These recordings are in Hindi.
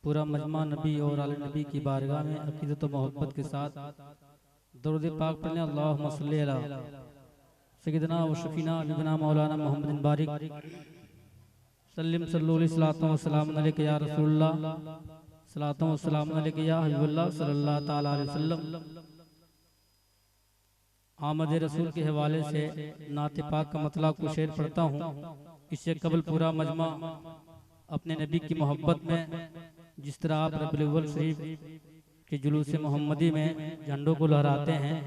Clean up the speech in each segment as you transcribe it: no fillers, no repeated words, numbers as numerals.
पूरा मजमा नबी और आले नबी की बारगाह में अकीदत व मोहब्बत के साथ दरूद पाक पढ़ने अल्लाहुम्मा सल्ली अला सय्यिदना व शफीना हबीबना मौलाना मोहम्मद बारिक सल्लम सल्लल्लाहु अलैहि वसल्लम अलैका या रसूलुल्लाह सलातो व सलाम अलैका या हबीबुल्लाह सल्लल्लाहु तआला अलैहि वसल्लम। आमद रसूल के हवाले से नात पाक का मतलब कुछ शेर पढ़ता हूँ। इससे कबल पूरा मजमा अपने नबी की मोहब्बत में जिस तरह आप रबीउल अव्वल शरीफ के जुलूस मोहम्मदी में झंडों को लहराते हैं,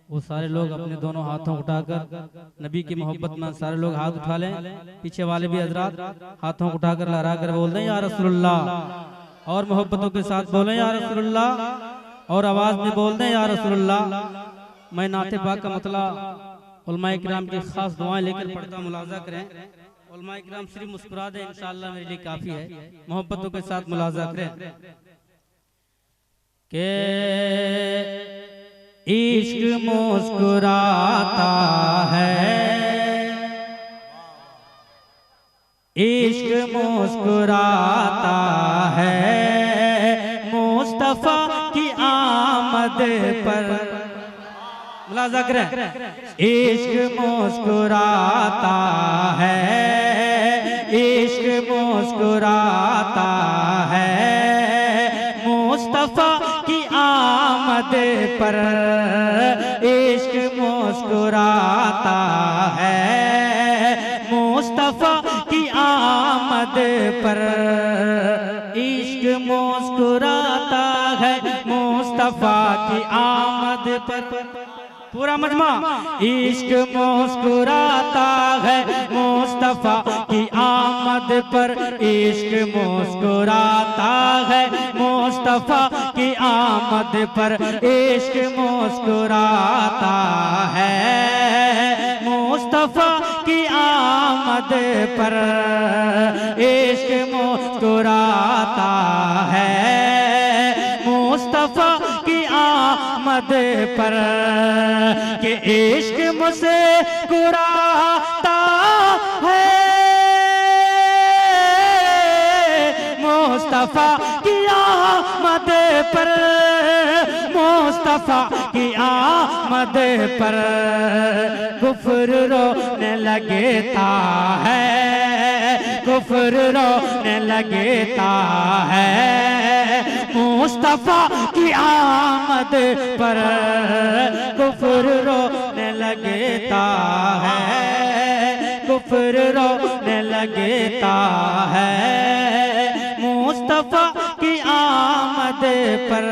वो सारे लोग अपने दोनों हाथों उठाकर नबी की मोहब्बत में सारे लोग हाथ उठा लें। पीछे वाले भी हजरात हाथों उठाकर लहरा कर बोल दें या रसूलुल्लाह, और मोहब्बतों के साथ बोलें या रसूलुल्लाह, और आवाज में बोल दें या रसूलुल्लाह। मैं नाते पाक का मतलब उलमाए किराम की खास दुआएं लेकर पढ़ता, मुलाजा करें। उलमाए किराम सिर्फ मुस्कुरा दें, इंशाअल्लाह मेरे लिए काफी है। मोहब्बतों के साथ मुलाजा करें के इश्क मुस्कुराता है, इश्क मुस्कुराता है, मुस्तफा की आमद पर मुलाजा करें। इश्क मुस्कुराता है, इश्क मुस्कुराता है, मुस्तफा की आमद पर इश्क मुस्कुराता है, मुस्तफा की आमद पर इश्क मुस्कुराता है, मुस्तफा की आमद पर। पूरा मजमा इश्क मुस्कुराता है, मुस्तफा की आमद पर इश्क मुस्कुराता है, मुस्तफा की आमद पर इश्क मुस्कुराता है, मुस्तफा की आमद पर इश्क मुस्कुराता है, मुस्तफा की आमद पर कि इश्क मुझसे कुराता है, मुस्तफा की आमद पर, मुस्तफा की आमद पर कुफ्र रोने लगता है, कुफ्र रोने लगता है, मुस्तफा की आमद पर कुफ्र रोने लगता है, कुफ्र रोने लगता है, मुस्तफा की आमद पर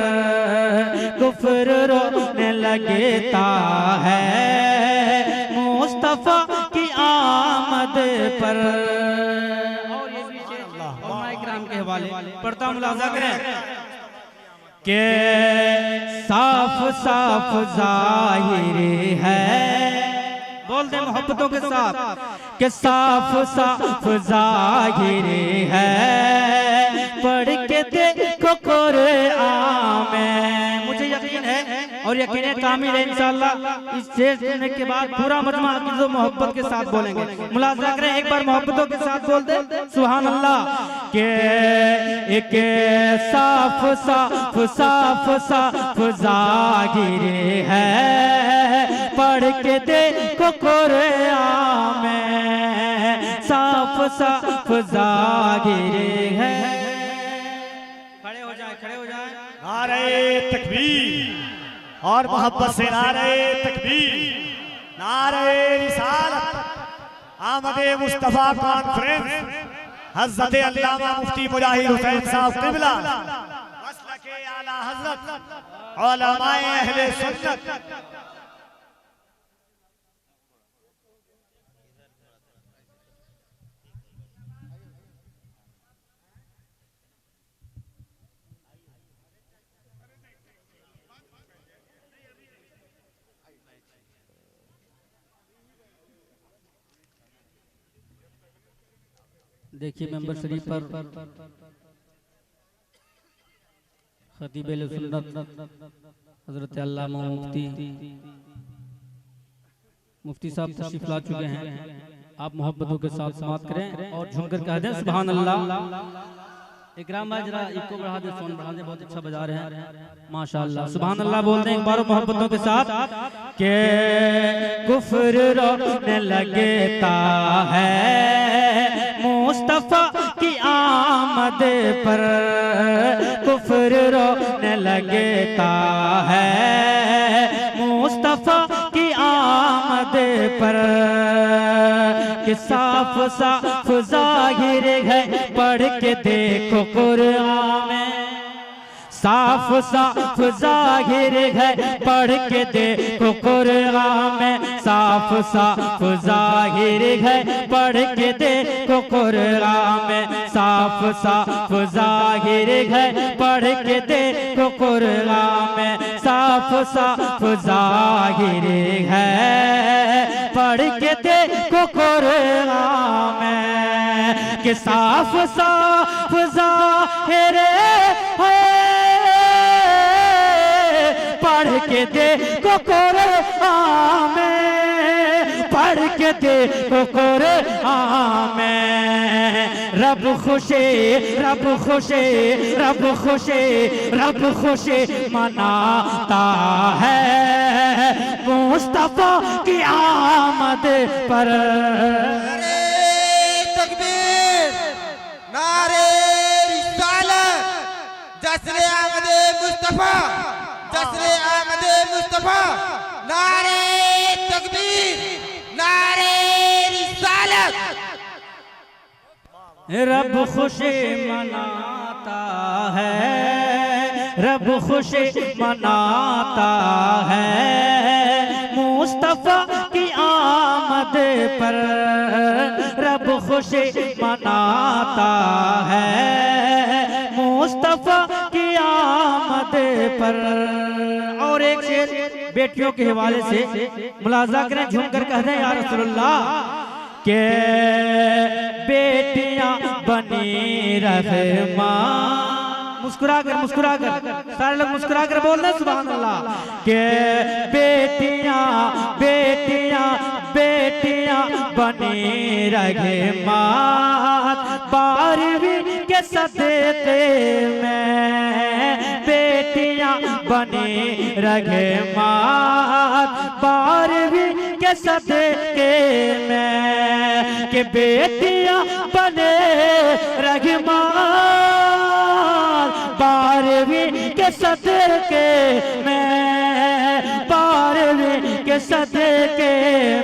कुफ्र रोने लगता है, मुस्तफा की आमद पर। और ये भी उलमाए किराम के हवाले पढ़ता मुलाजा करें के साफ साफ जाहिर है, बोल दे मोहब्बतों के साथ के साफ साफ जाहिर है, पढ़ के देखो कुरान में। मुझे यकीन है और यकीन है कामिल है इंशाअल्लाह। इस शेर सुनने के बाद पूरा मजमा अकीदत व मोहब्बत के साथ बोलेंगे। मुलाजा करें एक बार मोहब्बतों के साथ बोल दे सुभान अल्लाह के एक साफ साफ साफ साफ जाहिर है, पढ़ के देखो कुरान में साफ साफ जाहिर है। खड़े हो जाए, खड़े हो जाए। नारे तकबीर और मोहब्बत से नारे तकबीर, नारे रिसालत। आमदे मुस्तफा कॉन्फ्रेंस हज़रत अल्लामा मुफ्ती मुजाहिद हुसैन साहब क़िबला मसलके आला हज़रत उलमाए अहले सुन्नत। देखिए मेंबर शरीफ पर खतीब सुन्नत हजरत अल्लामा मुफ्ती साहब तशरीफ ला चुके हैं। आप मोहब्बतों के साथ समात करें और झुमकर कह दें सुभान अल्लाह। इकराम भाई जरा इको बढ़ा दे, सोन बढ़ा दे, बहुत अच्छा बजा रहे हैं माशाअल्लाह। सुभान अल्लाह बोलते हैं एक बार मोहब्बतों के साथ के कुफ्र रोने लगता है मुस्तफा की आमद पर, कुफ्र रोने लगता है मुस्तफा की आमद पर, कि साफ साफ जाहिर है पढ़ के देखो कुरान में, साफ साफ जाहिर है पढ़ के देखो कुरान में, साफ साफ जाहिर है पढ़ के देखो कुरान में, साफ साफ जाहिर है पढ़ के देखो कुरान में, साफ साफ जाहिर है पढ़ के देखो कुरान में, कि साफ साफ जाहिर है पढ़ के देखो कुरान में, पढ़ के देखो कुरान में, रब खुशी रब खुशी रब खुशी रब खुशी मनाता है मुस्तफा की आमद पर। नारे तकबीर, नारे रिसालत, जश्न आमद मुस्तफा, जश्न आमद मुस्तफा, नारे तकबीर, नारे रिसालत। रब खुशी मनाता है, रब खुशी मनाता है मुस्तफा की आमद पर, रब खुशी मनाता है मुस्तफा की आमद पर। और एक शेर बेटियों के हवाले से मुलाजा करें, झूम कर कहते हैं या रसूलुल्लाह के बेटियां बनी रहे मां, मुस्कुरा कर सारे लोग मुस्कुरा कर बोल रहे सुभान अल्लाह, के बेटियां बेटियां बेटियां बनी रहे मां, 12वीं के सदक़े में बेटियां बनी रहे मां, 12वीं के सदक़े में, कि बेटियां बने रहे मां, 12वीं के सदक़े में, 12वीं के सदक़े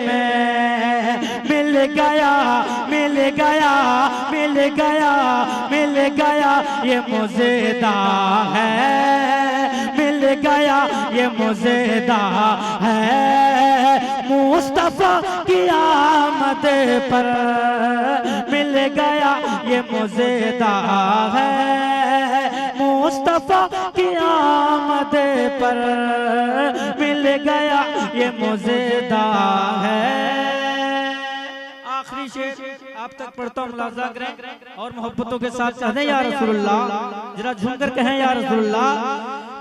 में, मिल गया मिल गया मिल गया मिल गया ये मुज़ेदा है, मिल गया ये मुज़ेदा है मुस्तफा की आमद पर, मिल गया ये मुज़ेदा है मुस्तफा की आमद पर, मिल गया ये मुज़ेदा है। आखिरी शेर आप तक पढ़ता हूँ, मुलाजा करें और मोहब्बतों के साथ कहते हैं या रसूलुल्लाह, जरा झूम कर कहें या रसूलुल्लाह।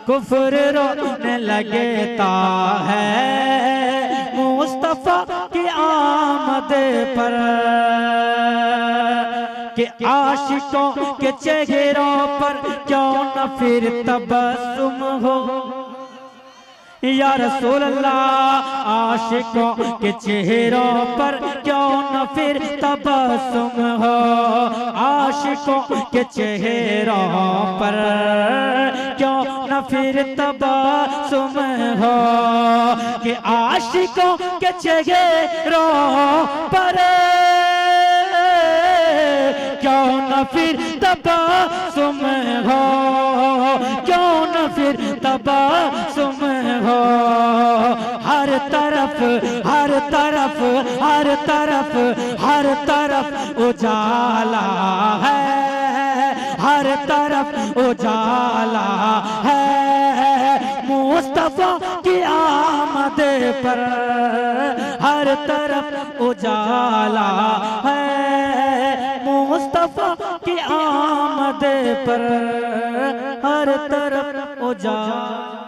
कुफ्र रोने लगता है मुस्तफा की आमद पर, कि आशिकों के चेहरों पर क्यों न फिर तबस्सुम हो, या रसूल अल्लाह आशिकों के चेहरों पर क्यों न फिर तबस्सुम हो, आशिकों के चेहरों पर क्यों न फिर तबस्सुम हो, कि आशिकों के चेहरों पर क्यों न फिर तबस्सुम हो, क्यों न फिर तबस्सुम हो, हर तरफ हर तरफ हर तरफ हर तरफ उजाला है, हर तरफ उजाला है मुस्तफा की आमद पर, हर तरफ उजाला है मुस्तफा की आमद पर, हर तरफ उजाला।